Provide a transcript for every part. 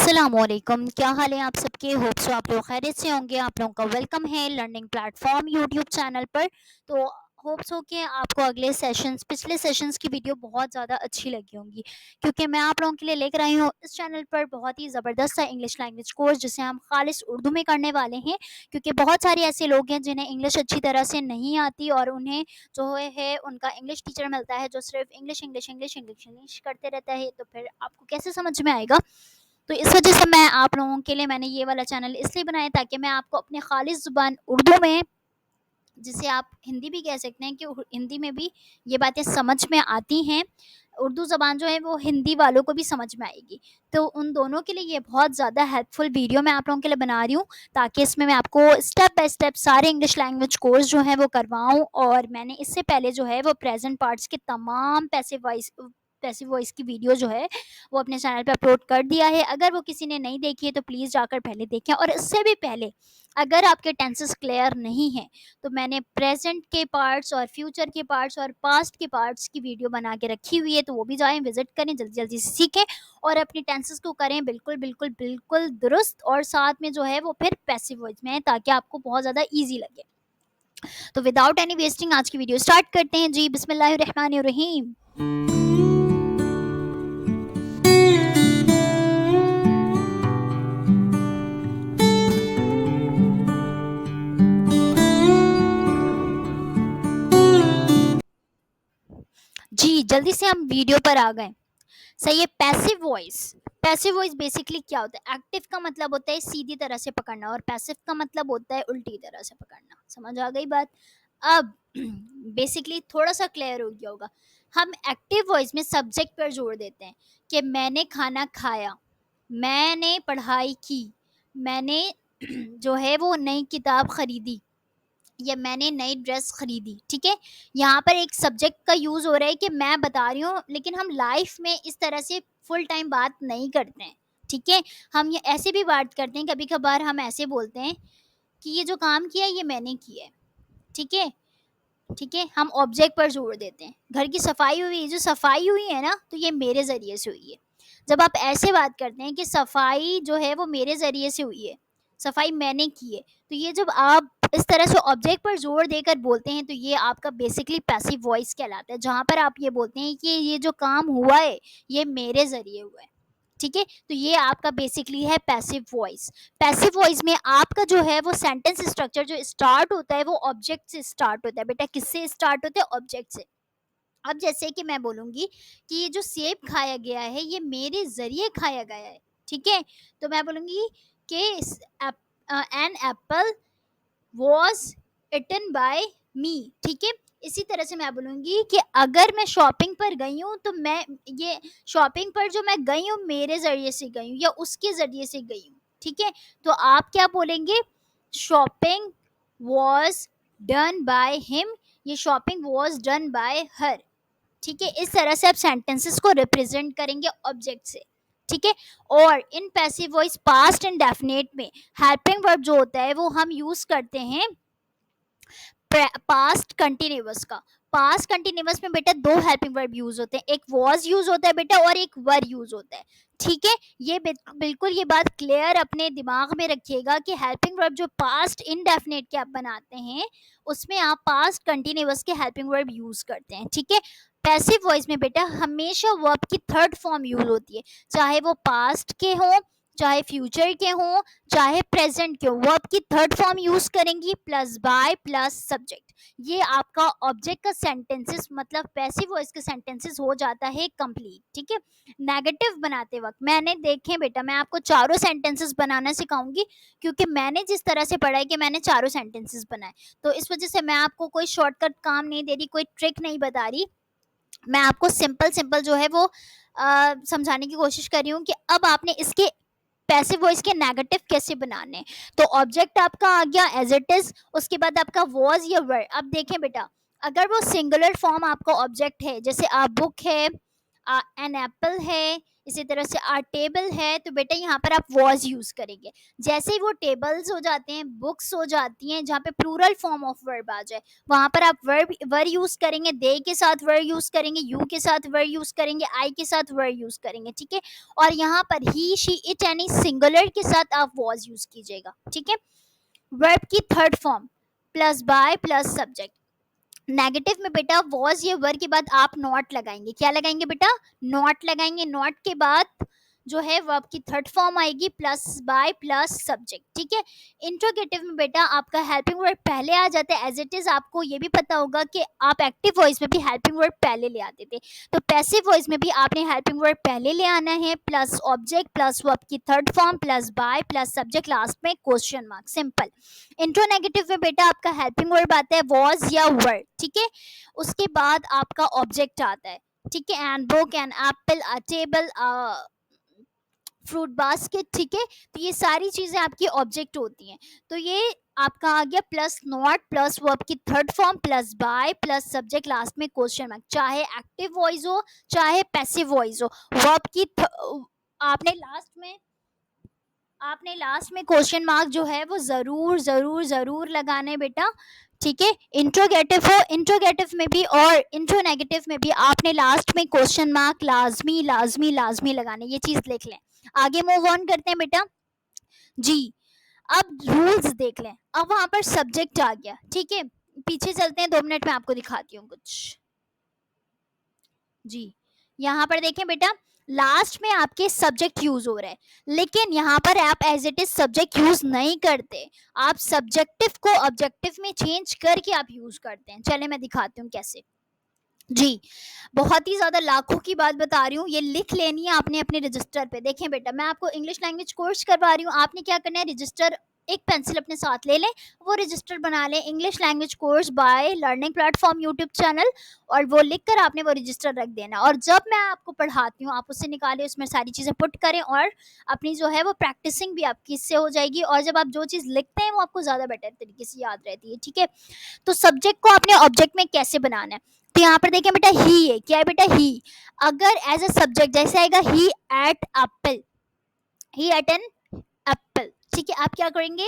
अस्सलामुअलैकुम, क्या हाल है आप सबके। होप सो आप लोग खैरियत से होंगे। आप लोगों का वेलकम है लर्निंग प्लेटफॉर्म यूट्यूब चैनल पर। तो होप सो कि आपको अगले सेशंस पिछले सेशंस की वीडियो बहुत ज़्यादा अच्छी लगी होंगी, क्योंकि मैं आप लोगों के लिए लेकर आई हूँ इस चैनल पर बहुत ही ज़बरदस्त सा इंग्लिश लैंग्वेज कोर्स, जिसे हम खालिस उर्दू में करने वाले हैं। क्योंकि बहुत सारे ऐसे लोग हैं जिन्हें इंग्लिश अच्छी तरह से नहीं आती और उन्हें जो है उनका इंग्लिश टीचर मिलता है जो सिर्फ English English English English English करते रहता है, तो फिर आपको कैसे समझ में आएगा। तो इस वजह से मैं आप लोगों के लिए मैंने ये वाला चैनल इसलिए बनाया ताकि मैं आपको अपनी खालिस ज़ुबान उर्दू में, जिसे आप हिंदी भी कह सकते हैं कि हिंदी में भी ये बातें समझ में आती हैं। उर्दू ज़बान जो है वो हिंदी वालों को भी समझ में आएगी। तो उन दोनों के लिए ये बहुत ज़्यादा हेल्पफुल वीडियो मैं आप लोगों के लिए बना रही हूँ, ताकि इसमें मैं आपको स्टेप बाय स्टेप सारे इंग्लिश लैंग्वेज कोर्स जो है वो करवाऊँ। और मैंने इससे पहले जो है वो प्रेजेंट पार्ट्स के तमाम पैसिव वॉइस की वीडियो जो है वो अपने चैनल पे अपलोड कर दिया है। अगर वो किसी ने नहीं देखी है तो प्लीज़ जाकर पहले देखें। और इससे भी पहले अगर आपके टेंसेस क्लियर नहीं हैं तो मैंने प्रेजेंट के पार्ट्स और फ्यूचर के पार्ट्स और पास्ट के पार्ट्स की वीडियो बना के रखी हुई है, तो वो भी जाएं विजिट करें, जल्दी जल्दी से सीखें और अपनी टेंसेस को करें बिल्कुल बिल्कुल बिल्कुल दुरुस्त। और साथ में जो है वो फिर पैसिव वॉइस में है, ताकि आपको बहुत ज़्यादा ईजी लगे। तो विदाउट एनी वेस्टिंग आज की वीडियो स्टार्ट करते हैं जी। बिस्मिल्लाहिर्रहमानिर्रहीम। जी जल्दी से हम वीडियो पर आ गए। सही है। पैसिव वॉइस बेसिकली क्या होता है। एक्टिव का मतलब होता है सीधी तरह से पकड़ना और पैसिव का मतलब होता है उल्टी तरह से पकड़ना। समझ आ गई बात। अब बेसिकली थोड़ा सा क्लियर हो गया होगा। हम एक्टिव वॉइस में सब्जेक्ट पर जोर देते हैं कि मैंने खाना खाया, मैंने पढ़ाई की, मैंने जो है वो नई किताब खरीदी या मैंने नई ड्रेस खरीदी। ठीक है, यहाँ पर एक सब्जेक्ट का यूज़ हो रहा है कि मैं बता रही हूँ, लेकिन हम लाइफ में इस तरह से फुल टाइम बात नहीं करते हैं। ठीक है, हम ये ऐसे भी बात करते हैं, कभी कभार हम ऐसे बोलते हैं कि ये जो काम किया ये मैंने किया है। ठीक है, ठीक है, हम ऑब्जेक्ट पर जोर देते हैं। घर की सफाई हुई, जो सफाई हुई है ना, तो ये मेरे ज़रिए से हुई है। जब आप ऐसे बात करते हैं कि सफाई जो है वो मेरे ज़रिए से हुई है, सफाई मैंने की है, तो ये जब आप इस तरह से ऑब्जेक्ट पर जोर देकर बोलते हैं तो ये आपका बेसिकली पैसिव वॉइस कहलाता है, जहाँ पर आप ये बोलते हैं कि ये जो काम हुआ है ये मेरे ज़रिए हुआ है। ठीक है, तो ये आपका बेसिकली है पैसिव वॉइस। पैसिव वॉइस में आपका जो है वो सेंटेंस स्ट्रक्चर जो स्टार्ट होता है वो ऑब्जेक्ट से स्टार्ट होता है। बेटा किससे स्टार्ट होता है? ऑब्जेक्ट से। अब जैसे कि मैं बोलूँगी कि ये जो सेब खाया गया है ये मेरे ज़रिए खाया गया है। ठीक है, तो मैं बोलूँगी कि an apple was eaten by me. ठीक है, इसी तरह से मैं बोलूँगी कि अगर मैं शॉपिंग पर गई हूँ तो मैं ये शॉपिंग पर जो मैं गई हूँ मेरे ज़रिए से गई हूँ या उसके ज़रिए से गई हूँ। ठीक है, तो आप क्या बोलेंगे? Shopping was done by him, ये shopping was done by her. ठीक है, इस तरह से आप सेंटेंसेस को रिप्रेजेंट करेंगे ऑब्जेक्ट से। ठीक है, और in passive voice past and definite में हेल्पिंग वर्ब जो होता है वो हम यूज करते हैं पास्ट कंटिन्यूअस का। पास्ट कंटिन्यूअस में बेटा दो हेल्पिंग वर्ब यूज होते हैं, एक वॉज यूज होता है बेटा और एक वर यूज होता है। ठीक है, ये बिल्कुल ये बात क्लियर अपने दिमाग में रखिएगा कि हेल्पिंग वर्ब जो पास्ट इनडेफिनेट के आप बनाते हैं उसमें आप पास्ट कंटिन्यूअस के हेल्पिंग वर्ब यूज करते हैं। ठीक है, पैसिव वॉइस में बेटा हमेशा वर्ब की थर्ड फॉर्म यूज होती है, चाहे वो पास्ट के हो, चाहे फ्यूचर के हों, चाहे प्रेजेंट के हो, वर्ब की थर्ड फॉर्म यूज करेंगी प्लस बाय प्लस सब्जेक्ट। ये आपका ऑब्जेक्ट का सेंटेंसेस मतलब पैसिव वॉइस का सेंटेंसेस हो जाता है कंप्लीट। ठीक है, नेगेटिव बनाते वक्त मैंने देखें बेटा मैं आपको चारों सेंटेंसेस बनाना सिखाऊंगी, क्योंकि मैंने जिस तरह से पढ़ा है कि मैंने चारों सेंटेंसेस बनाए, तो इस वजह से मैं आपको कोई शॉर्टकट काम नहीं दे रही, कोई ट्रिक नहीं बता रही। मैं आपको सिंपल सिंपल जो है वो समझाने की कोशिश कर रही हूँ कि अब आपने इसके पैसिव वॉइस के नेगेटिव कैसे बनाने। तो ऑब्जेक्ट आपका आ गया एज इट इज, उसके बाद आपका वॉज या वर। अब देखें बेटा, अगर वो सिंगुलर फॉर्म आपका ऑब्जेक्ट है, जैसे आप बुक है, एन एप्पल है, इसी तरह से आ टेबल है, तो बेटा यहाँ पर आप वॉज यूज करेंगे। जैसे ही वो टेबल्स हो जाते हैं, बुक्स हो जाती हैं, जहाँ पे प्लूरल फॉर्म ऑफ वर्ब आ जाए, वहां पर आप वर यूज करेंगे, दे के साथ वर यूज करेंगे, यू के साथ वर यूज करेंगे, आई के साथ वर यूज करेंगे, ठीक है। और यहाँ पर ही, शी, इट यानी सिंगुलर के साथ आप वॉज यूज कीजिएगा, ठीक है। वर्ब की third form plus by plus subject. Negative में बेटा वॉज ये वर्ड के बाद आप नॉट लगाएंगे। क्या लगाएंगे बेटा? नॉट लगाएंगे। नॉट के बाद जो है वर्ब की थर्ड फॉर्म आएगी प्लस बाय प्लस सब्जेक्ट, ठीक है। इंट्रोगेटिव में बेटा आपका हेल्पिंग वर्ड पहले आ जाता है। एज इट इज आपको ये भी पता होगा कि आप एक्टिव वॉइस में भी हेल्पिंग वर्ड पहले ले आते थे, तो पैसिव वॉइस में भी आपने हेल्पिंग वर्ड पहले ले आना है, प्लस ऑब्जेक्ट प्लस वर्ब की third form plus by plus subject, last में क्वेश्चन मार्क, सिंपल। इंट्रोनेगेटिव में बेटा आपका हेल्पिंग वर्ब आता है वॉज या वर्ड, ठीक है। उसके बाद आपका ऑब्जेक्ट आता है, ठीक है। An book, an apple, a table, fruit basket, ठीक है। तो ये सारी चीजें आपकी ऑब्जेक्ट होती हैं। तो ये आपका आ गया प्लस नॉट प्लस वर्ब की third form plus by plus subject, last में क्वेश्चन मार्क। चाहे एक्टिव वॉइस हो चाहे पैसिव वॉइस हो, वर्ब की आपने लास्ट में क्वेश्चन मार्क जो है वो जरूर जरूर जरूर लगाना है बेटा, ठीक है। इंट्रोगेटिव हो, इंट्रोगेटिव में भी और इंट्रोनेगेटिव में भी आपने लास्ट में क्वेश्चन मार्क लाजमी लाजमी लाजमी लगाने, ये चीज लिख लें। आगे मूव ऑन करते हैं बेटा जी। अब रूल्स देख लें। अब वहां पर सब्जेक्ट आ गया, ठीक है। पीछे चलते हैं, 2 मिनट में आपको दिखाती हूँ कुछ जी। यहाँ पर देखें बेटा, लास्ट में आपके सब्जेक्ट यूज हो रहा है, लेकिन यहाँ पर आप as it is subject use नहीं करते, आप सब्जेक्टिव को ऑब्जेक्टिव में चेंज करके आप यूज करते हैं। चले मैं दिखाती हूँ कैसे जी। बहुत ही ज्यादा लाखों की बात बता रही हूँ, ये लिख लेनी है आपने अपने रजिस्टर पे। देखें बेटा, मैं आपको इंग्लिश लैंग्वेज कोर्स करवा रही हूँ, आपने क्या करना है, रजिस्टर एक पेंसिल अपने साथ ले लें, वो रजिस्टर बना लें English language course by learning platform YouTube channel, और वो लिख कर आपने वो रजिस्टर रख देना। और जब मैं आपको पढ़ाती हूँ आप उससे निकालें, उसमें सारी चीज़ें पुट करें, और अपनी जो है वो प्रैक्टिसिंग भी आपकी इससे हो जाएगी, और जब आप जो चीज़ लिखते हैं वो आपको ज़्यादा बेटर तरीके से याद रहती है, ठीक है। तो सब्जेक्ट को आपने ऑब्जेक्ट में कैसे बनाना है, तो यहाँ पर देखिए बेटा, ही है। क्या है बेटा? ही। अगर एज अ सब्जेक्ट जैसे आएगा he ate apple, he ate an apple, ठीक है। आप क्या करेंगे,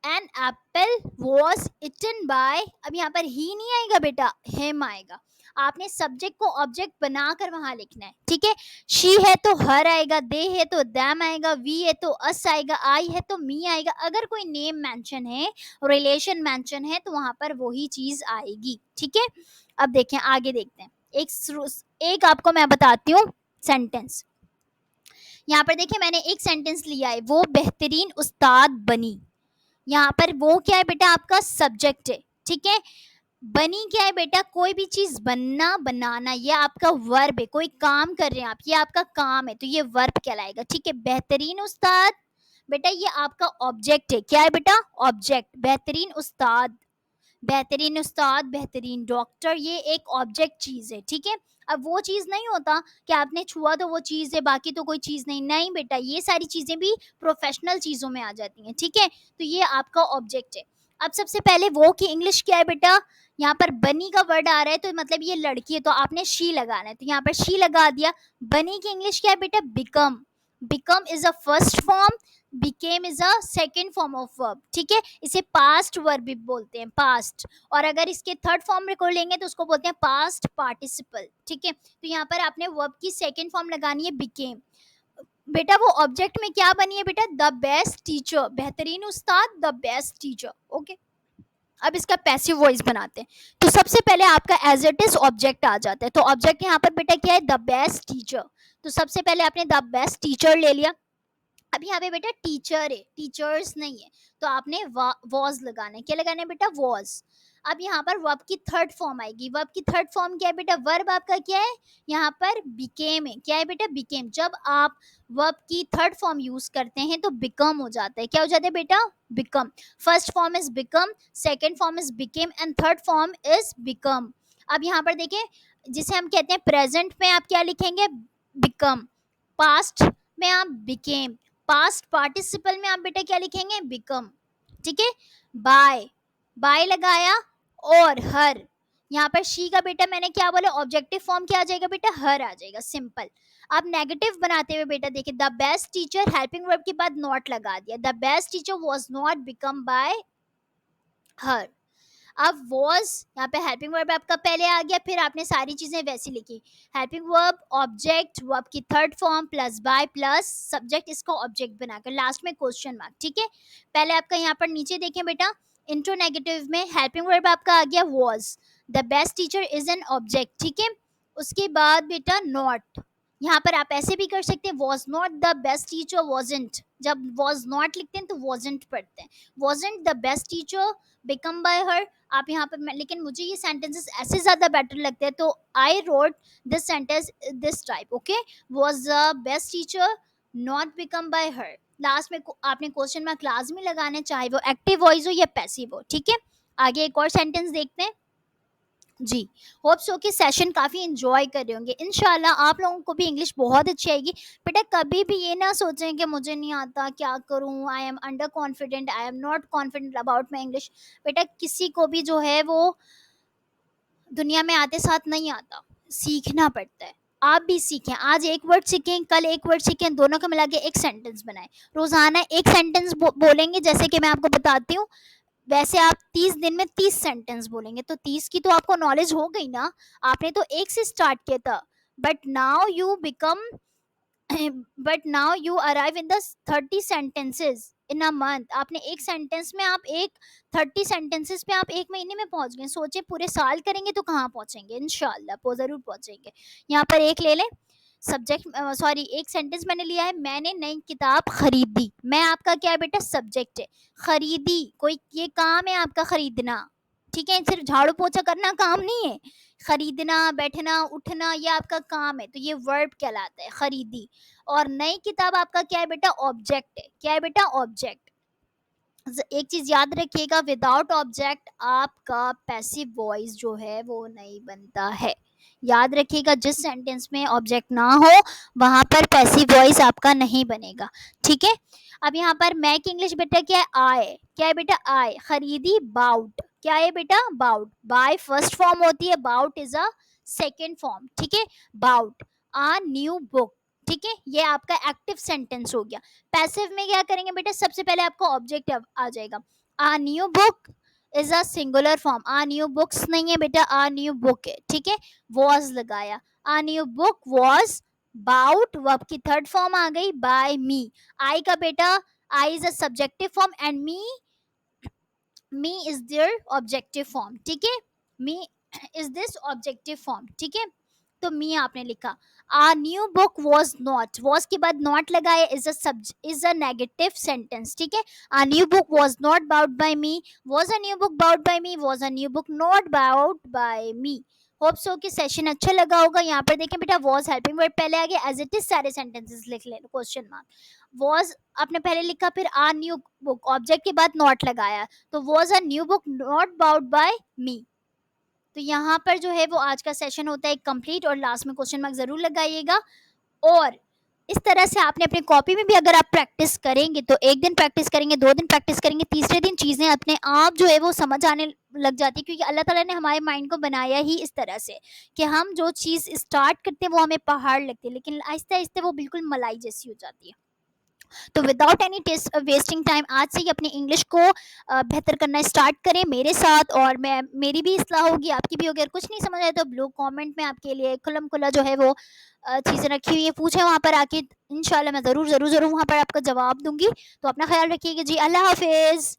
an apple was eaten by, अब यहाँ पर ही नहीं आएगा बेटा, हिम आएगा। आपने सब्जेक्ट को ऑब्जेक्ट बनाकर वहां लिखना है, ठीक है। शी है तो हर आएगा, दे है तो दैम आएगा, वी है तो अस आएगा, आई है तो मी आएगा। अगर कोई नेम मेंशन है, रिलेशन मेंशन है, तो वहां पर वही चीज आएगी, ठीक है। अब देखें, आगे देखते हैं। एक आपको मैं बताती हूँ सेंटेंस। यहाँ पर देखिए, मैंने एक सेंटेंस लिया है, वो बेहतरीन उस्ताद बनी। यहाँ पर वो क्या है बेटा, आपका सब्जेक्ट है, ठीक है। बनी क्या है बेटा, कोई भी चीज बनना बनाना, ये आपका वर्ब है। कोई काम कर रहे हैं आप, ये आपका काम है, तो ये वर्ब कहलाएगा, ठीक है। बेहतरीन उस्ताद बेटा ये आपका ऑब्जेक्ट है। क्या है बेटा? ऑब्जेक्ट। बेहतरीन उस्ताद, बेहतरीन उस्ताद, बेहतरीन डॉक्टर, ये एक ऑब्जेक्ट चीज है, ठीक है। अब वो चीज नहीं होता कि आपने छुआ तो वो चीज है, बाकी तो कोई चीज नहीं। नहीं बेटा, ये सारी चीजें भी प्रोफेशनल चीजों में आ जाती हैं, ठीक है। तो ये आपका ऑब्जेक्ट है। अब सबसे पहले वो की इंग्लिश क्या है बेटा, यहाँ पर बनी का वर्ड आ रहा है, तो मतलब ये लड़की है, तो आपने शी लगाना है, तो यहाँ पर शी लगा दिया। बनी की इंग्लिश क्या है बेटा? Become. Become is a first form, became is a second form of verb, ठीक है। इसे पास्ट वर्ब भी बोलते हैं, पास्ट। और अगर इसके थर्ड फॉर्म को लेंगे तो उसको बोलते हैं पास्ट पार्टिसिपल, ठीक है। तो यहाँ पर आपने वर्ब की सेकेंड फॉर्म लगानी है, बिकेम। बेटा वो ऑब्जेक्ट में क्या बनी है बेटा? द बेस्ट टीचर, बेहतरीन उस्ताद, द बेस्ट टीचर, ओके। अब इसका पैसिव वॉइस बनाते हैं। तो सबसे पहले आपका एज इट इज ऑब्जेक्ट आ जाता है, तो ऑब्जेक्ट यहाँ पर बेटा क्या है? The best teacher. तो सबसे पहले आपने द बेस्ट टीचर ले लिया। अब यहाँ पे बेटा टीचर है, टीचर्स नहीं है, तो आपने वॉज लगाना है। क्या लगाना है बेटा? वॉज। अब यहाँ पर वर्ब की थर्ड फॉर्म आएगी। वर्ब की थर्ड फॉर्म क्या है बेटा? वर्ब आपका क्या है यहाँ पर? बिकेम है। क्या है बेटा? बिकेम। जब आप वर्ब की थर्ड फॉर्म यूज करते हैं तो बिकम हो जाता है। क्या हो जाता है बेटा? Become. First form is become, second form is became, and third form is become. अब यहाँ पर देखें, जिसे हम कहते हैं प्रेजेंट में आप क्या लिखेंगे? बिकम। पास्ट में आप बिकेम। पास्ट पार्टिसिपल में आप बेटा क्या लिखेंगे? बिकम, ठीक है। बाय, बाय लगाया, और हर, यहाँ पर शी का बेटा मैंने क्या बोला, ऑब्जेक्टिव फॉर्म क्या आ जाएगा बेटा, हर आ जाएगा, सिंपल। अब नेगेटिव बनाते हुए बेटा देखिए, the best teacher helping verb के बाद नॉट लगा दिया, the best teacher was not become bye हर। अब वॉज यहाँ पे हेल्पिंग वर्ब आपका पहले आ गया, फिर आपने सारी चीजें वैसी लिखी, हेल्पिंग वर्ब ऑब्जेक्ट वर्ब की third form plus by plus subject, इसको ऑब्जेक्ट बनाकर लास्ट में क्वेश्चन मार्क, ठीक है। पहले आपका यहाँ पर नीचे देखें बेटा, इंट्रो नेगेटिव में हेल्पिंग वर्ब आपका आ गया was, the best teacher is an object, ठीक है। उसके बाद बेटा नॉट, यहाँ पर आप ऐसे भी कर सकते हैं, was not the best teacher wasn't, जब वॉज नॉट लिखते हैं तो वॉजेंट पढ़ते हैं, wasn't the best teacher become bye हर। आप यहाँ पर लेकिन मुझे ये सेंटेंसेस ऐसे ज़्यादा बेटर लगते हैं, तो I wrote this sentence this type, okay, was the best teacher not become bye her. Last में आपने क्वेश्चन मार्क लाजमी लगाने, चाहे वो एक्टिव वॉइस हो या पैसिव हो, ठीक है। आगे एक और सेंटेंस देखते हैं जी। होप सो कि सेशन काफ़ी इंजॉय कर रहे होंगे, इंशाल्लाह आप लोगों को भी इंग्लिश बहुत अच्छी आएगी। बेटा कभी भी ये ना सोचें कि मुझे नहीं आता, क्या करूं, I am under confident, I am not confident about my English. बेटा किसी को भी जो है वो दुनिया में आते साथ नहीं आता, सीखना पड़ता है। आप भी सीखें, आज एक वर्ड सीखें, कल एक वर्ड सीखें, दोनों को मिला के एक सेंटेंस बनाएं। रोजाना एक सेंटेंस बोलेंगे, जैसे कि मैं आपको बताती हूँ, वैसे आप 30 दिन में 30 सेंटेंस बोलेंगे तो 30 की तो आपको नॉलेज हो गई ना। आपने तो एक से स्टार्ट किया था, but now you become but now you arrive in the 30 sentences in a month. आपने एक सेंटेंस में आप एक 30 सेंटेंसेस पे आप एक महीने में पहुंच गए। सोचे पूरे साल करेंगे तो कहाँ पहुंचेंगे, इंशाल्लाह जरूर पहुंचेंगे। यहाँ पर एक ले लें सब्जेक्ट, सॉरी एक सेंटेंस मैंने लिया है, मैंने नई किताब खरीदी। मैं आपका क्या है बेटा, सब्जेक्ट है, खरीदी कोई ये काम है आपका खरीदना, ठीक है, सिर्फ झाड़ू पोछा करना काम नहीं है, खरीदना बैठना उठना ये आपका काम है, तो ये वर्ब कहलाता है खरीदी। और नई किताब आपका क्या है बेटा, ऑब्जेक्ट है, क्या है बेटा, ऑब्जेक्ट। एक चीज याद रखिएगा, विदाउट ऑब्जेक्ट आपका पैसिव वॉइस जो है वो नहीं बनता है। याद रखिएगा, जिस सेंटेंस में ऑब्जेक्ट ना हो वहां पर पैसिव वॉइस आपका नहीं बनेगा, ठीक है। अब यहाँ पर मैं की इंग्लिश बेटा क्या है, आए, क्या है बेटा, आए, खरीदी बाउट, क्या है बेटा, बाउट, बाय फर्स्ट फॉर्म होती है, bought is a second form, ठीक है, बाउट आ न्यू बुक, ठीक है, ये आपका एक्टिव सेंटेंस हो गया। पैसिव में क्या करेंगे बेटा, सबसे पहले आपको ऑब्जेक्ट आ जाएगा, a new book is a singular form, a new books नहीं है बेटा, आ न्यू बुक है, ठीक है, वॉज लगाया, a new book was bought, verb की थर्ड फॉर्म आ गई बाय मी। आई का बेटा, I is a subjective form and me is their objective form, ठीक है, me is this objective form, ठीक है। तो मी आपने लिखा, a new book was not, was के बाद नॉट लगाया, इज अ नेगेटिव सेंटेंस, ठीक है। A new book was not bought by me, was a new book bought by me, was a new book not bought by me. Hope so कि session अच्छा लगा होगा। यहाँ पर देखें बेटा, वॉज हेल्पिंग वर्ड पहले आ गया, एज इट इज सारे सेंटेंसेस लिख ले, क्वेश्चन मार्क, वॉज आपने पहले लिखा, फिर आ न्यू बुक, ऑब्जेक्ट के बाद नॉट लगाया, तो was a new book not bought by me. तो यहाँ पर जो है वो आज का सेशन होता है कंप्लीट, और लास्ट में क्वेश्चन मार्क जरूर लगाइएगा। और इस तरह से आपने अपनी कॉपी में भी अगर आप प्रैक्टिस करेंगे, तो एक दिन प्रैक्टिस करेंगे, 2 दिन प्रैक्टिस करेंगे, तीसरे दिन चीज़ें अपने आप जो है वो समझ आने लग जाती है, क्योंकि अल्लाह ताला ने हमारे माइंड को बनाया ही इस तरह से कि हम जो चीज़ स्टार्ट करते हैं वो हमें पहाड़ लगती है, लेकिन आहिस्ते आहिस्ते वो बिल्कुल मलाई जैसी हो जाती है। तो विदाउट एनी वेस्टिंग टाइम आज से ही अपनी इंग्लिश को बेहतर करना स्टार्ट करें मेरे साथ, और मैं मेरी भी इस्लाह होगी, आपकी भी होगी। अगर कुछ नहीं समझ आए तो ब्लू कमेंट में आपके लिए खुलम खुला जो है वो चीज़ें रखी हुई है, पूछें वहाँ पर आके, इंशाल्लाह मैं ज़रूर ज़रूर ज़रूर वहाँ पर आपका जवाब दूंगी। तो अपना ख्याल रखिएगा जी, अल्लाह हाफिज़।